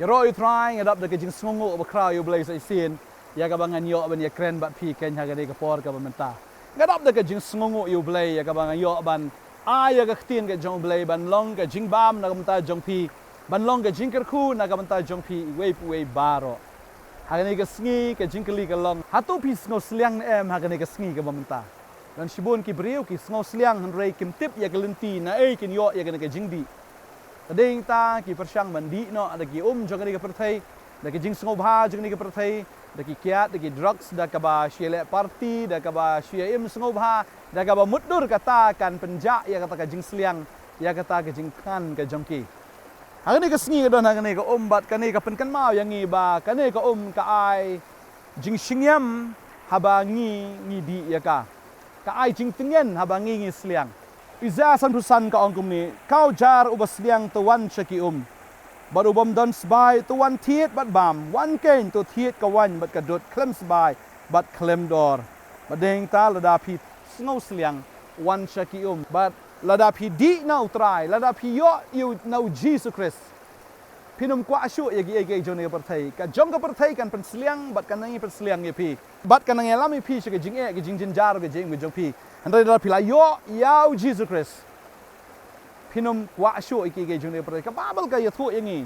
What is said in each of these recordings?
Kero you try ngadap de kejing sngongo bakrau you blai sai sin ya ka bangan yo ban ya kren bat pi ken ha gade ka por ka bamenta ngadap de kejing sngongo you blai ya ka bangan yo ban ya ka khtin ke jong blai ban long ka jing bam na kamta jong pi ban long ka jing kerku na kamta jong pi wei baro ha gane ka sngi ka jing kli ka long hatu pi sngo sliang em ha gane ka sngi ka bamenta dan shibun ki briu ki sngo sliang han rei kim tip ya kelenti na kin yo ya gane ka jing di Tading ta ki persyang mandi no ada ki jong ni ka perthai da ki jing sngo bha jong ni ka perthai da ki kiat da ki drugs da ka ba shile party da ka ba shia im sngo bha da ka ba mudur kata kan penja ya kata ka jing sliang ya kata ka jing kan ka jong ki hang ni ka sngi don hang ni ka bat ka ni ka pen kan mau yang ngi ba ka ni ka ka ai jing shingyam haba ngi di ya ka ai jing tingen haba ngi sliang Iza san pusan ka ongkum ni kau jar ubas liang tuan shaki But ubam don sbai tuan tiet bat bam wan kain tu tiet ka wan bat kadut klem sbai bat klem dor. But deng ta lada pi snow sliang wan shaki But lada pi di nau try lada pi yo you nau Jesus Christ. Pinum kwa asyu egi jone perthai ka jong ka perthai kan pen sliang bat kan ngi pen sliang ye pi. Bat kan ngi lami pi shaki jing e jing jin jar ge jing jong pi. Andai dalam pila yo yau Jesus Christ. Pinum kwa asyu iki jone perthai ka babal ka ya thu yengi.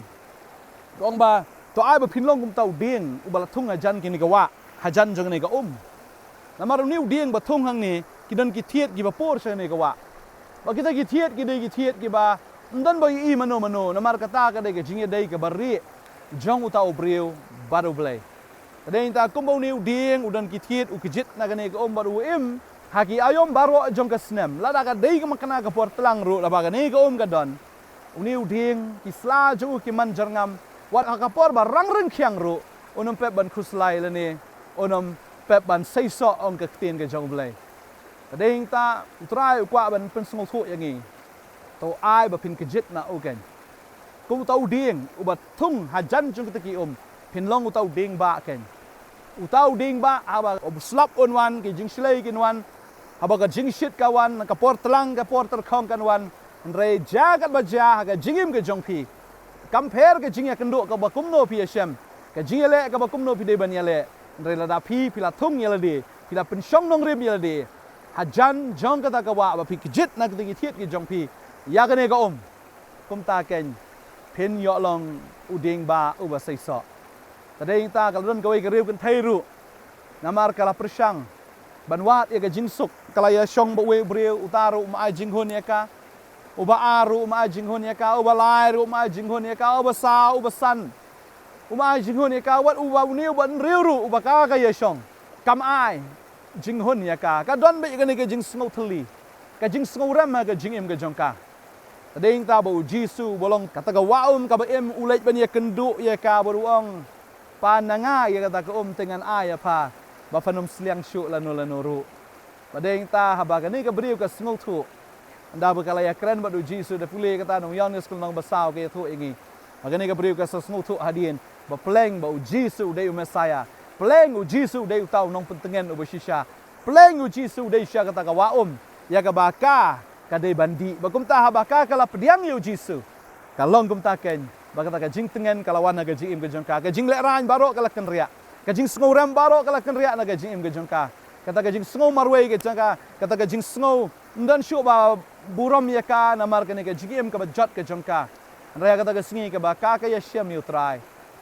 Gong ba to ai ba pinlong kum tau ding ubala thung ajan kini ka wa hajan jong ni ka Namaru niu ding ba thung hang ni kidan ki thiet gi ba por se ni ka wa. Ba kita ki thiet ki ba ndan ba i mano namar kata ka de jing dei ka bari jong utau briu baru blai. Tadeng ta kumbo niu ding udan ki thiet u kijit na ka ni ka baru Haki ayom baro jong ka snem lada ka dei ka makana ka por telang ru la ba ka ni ka ka don. Uniu ding ki sla ju ki man jarngam wat ka por ba rang khiang ru unum pep ban khuslai la ni unum pep ban sei so ong ka tin ka jong blai. Tadeng ta utrai kwa ban pen sngol thu yangi. To ai ba pin kijit na oken. Kum tau ding ubat thung hajan jong ka ki pin long utau ding ba ken. Utau ding ba aba slap on wan ki jing slay kin wan haba ka jing shit ka wan ka por telang ka por terkhong kan wan re jagat ba ja ka jingim ka jong pi compare ka jing ya kendo ka ba kumno pi shem ka jing le ka ba kumno pi de ban ya le re la da pi pila thung ya le de pila pen shong Nongkhryiem ya le de hajan jong ka ta ka wa ba pi kijit na ka ti thiet ki jong pi ya ka ne ka kum ta ken pin yo long uding ba u ba sai so tadeng ta kalon ka wei ka riu kan thai ru namar kala persyang banwat ya ka jingsuk kala ya shong ba we breu utaru ma jing hun ya ka uba aru ma jing hun ya ka uba lai ru ma jing hun ya ka uba sa uba san ma jing hun ya ka wat uba niu ban riu ru uba ka ya shong kam ai jing hun ya ka don be ka ni ka jing sngo thli ka jing sngo ram ma ka jing em ka jong ka tadeng ta ba jisu bolong kata ka waum ka ba em ulai ban ya kendu ya ka beruang pananga ya kata ka dengan ai apa ba phanom sliang shu lanu ru badeng ta haba ka ni ka briu ka sngo thu anda ba kala ya kren ba du jisu da pule kata nong yon skul nong basau ke thu ingi ba ka ni ka briu ka sngo thu hadien ba pleng ba jisu de messiah pleng jisu de tau nong pentengen u shisha pleng jisu de sha kata ka wa ya ka ba ka de bandi ba kum ta haba ka kala pediang yu jisu kalong kum ta ken ba kata ka jing tengen kalawan ga jing im ga jong ka jing le ran baro kala ken ria ka jing sngo ram baro kala ken ria na ga jing im ga jong ka kata ka jing sngo marwei ga jong ka kata ka jing sngo ndan shu ba burom ya ka na mar ka ni ga jing im ka ba jot ka jong ka ria kata ka sngi ka ba ka ya shem yu try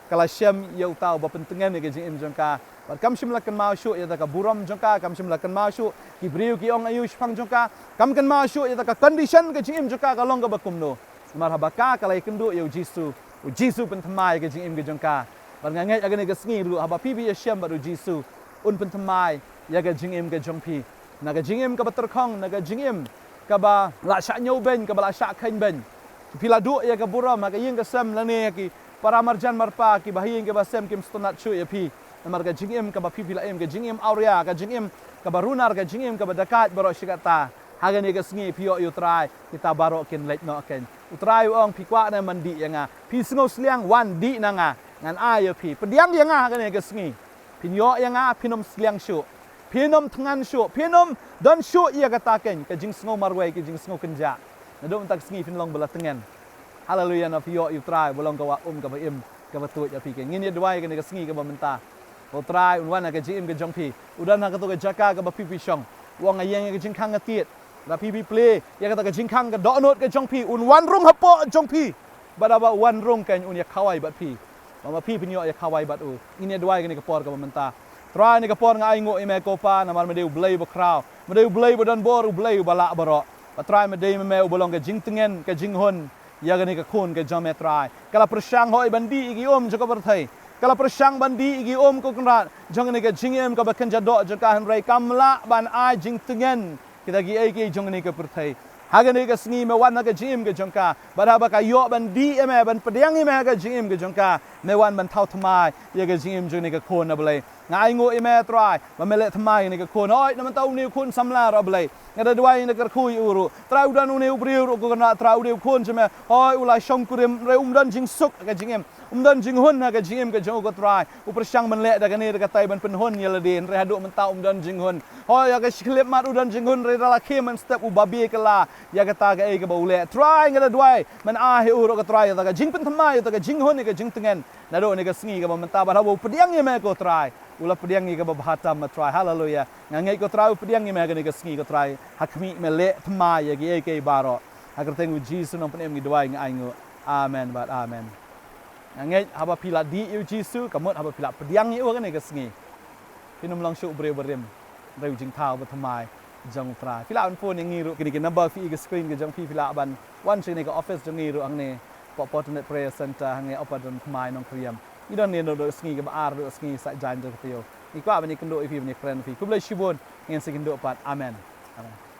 kala shem yu tau ba pentengen ga jing im jong ka ba kam shim la kan ma shu ya ka burom jong ka kam shim la kan ma shu ki briu ki ong ayu shpang jong ka kam kan ma shu ya ka condition ga jing im jong ka long ga ba kum no mar habaka kala ikendu yu jisu penthamai ke jing im ke jongka bar ngangai agane ke sngi ru haba pibi ya syam baru jisu penthamai ya ke jing im ke jongpi na ke jing im ka baterkhong na ke jing im ka ba la sha nyau ben ka ba la sha khain ben pila du ya ke buram ka ying ke sem lane ki para marjan marpa ki bahing ke ba sem kim stonat chu ya pi namar ke jing im ka ba pipi la im ke jing im auria ka jing im ka ba runar ka jing im ka ba dakat baro shikata hagane ke sngi pio yu try kita baro kin lek no ken utrai ong pi kwa na mandi yanga pi sngo sliang wan di na nga ngan ayo pi pediang yanga hagane ke sngi pinyo yanga pinom sliang shu pinom tngan shu pinom don shu ia kata ken ke jing sngo marwei ke jing sngo kenja na do tak sngi pinlong bala tengen haleluya na pio yu trai bolong ka wa ka ba im ka ba tu ya pi ke ngin ye dwai ka ni ka sngi ka ba menta o trai un wan ka jim ka jong pi udan na ka tu ka jaka ka ba pi pi shong wong a yeng ka jing khang ka tiet la pi pi play ya ka ta ka jing khang ka do not ka jong pi un wan rung hapo jong pi ba wan rung kan un ya khawai bat pi ma pi pi ni ya khawai bat u ngin ye dwai ka ni ka por ka ba menta trai ni ka por nga ai ngo i me ko pa na mar me deu blai ba kraw me deu blai ba dan bor u blai ba la ba ro trai me dei me u bolong ka jing tengen ka jing hon ya gani ka khun ka jame trai kala persang hoi bandi igi om jo ka berthai kala persang bandi igi om ko kra jong ni ka jingem ka bakan jado jo ka han rai kamla ban ai jing tengen kita gi ai ki jong ni ka berthai hagani ka sngi me wan ka jim ka jongka baraba ka yo bandi me ban pediang me ka jim ka jongka me wan ban thau thmai ya ka jim jo ni ka khun na blai ngai ngo i me trai ma me le thmai ni ka khun oi na man tau ni khun samla ra blai ngada dwai ni ka khui uru trau dan uni ubriu ko na trau de khun chme oi ulai shong kurim re dan jing suk ka jingem dan jing hun ka jingem ka jong ko trai upar sang man le da ka ni ka tai ban pen hun yela din re hadu man tau dan jing hun oi ya ka shlip mat dan jing hun re la khe man step u babi ka la ya ka ta ka e ka ba ule trai ngada dwai man a he uru ka trai ta ka jing pen thmai ta ka jing hun ni ka jing tengen na do ni ka sngi ka ba man ta ba habu pediang ni me ko trai ula pediang ni ka ba bhatam ma trai hallelujah ngai ko trai pediang ni me ka ni ka sngi ka trai hakmi me le thmai ya gi ke baro agar tengu Jesus nom penem ngi dwai ngai ngo amen bat amen ngai haba pila di yu Jesus kamot haba pila pediang ni u ka ni ka sngi pinum long shu bre berem reu jing thau ba thmai jong trai pila on phone ngi ru kini ki number fi ga screen ga jong pila ban wan chi ni ka office jong ngi ru ang ne Potternet prayer center hangai opadon thmai Nongkhryiem ni don ne do sngi ga ba ar do sngi sa jan do tio ni kwa ba ni kendo ifi ni friend fi kublai shibon ngin sekindo pat amen amen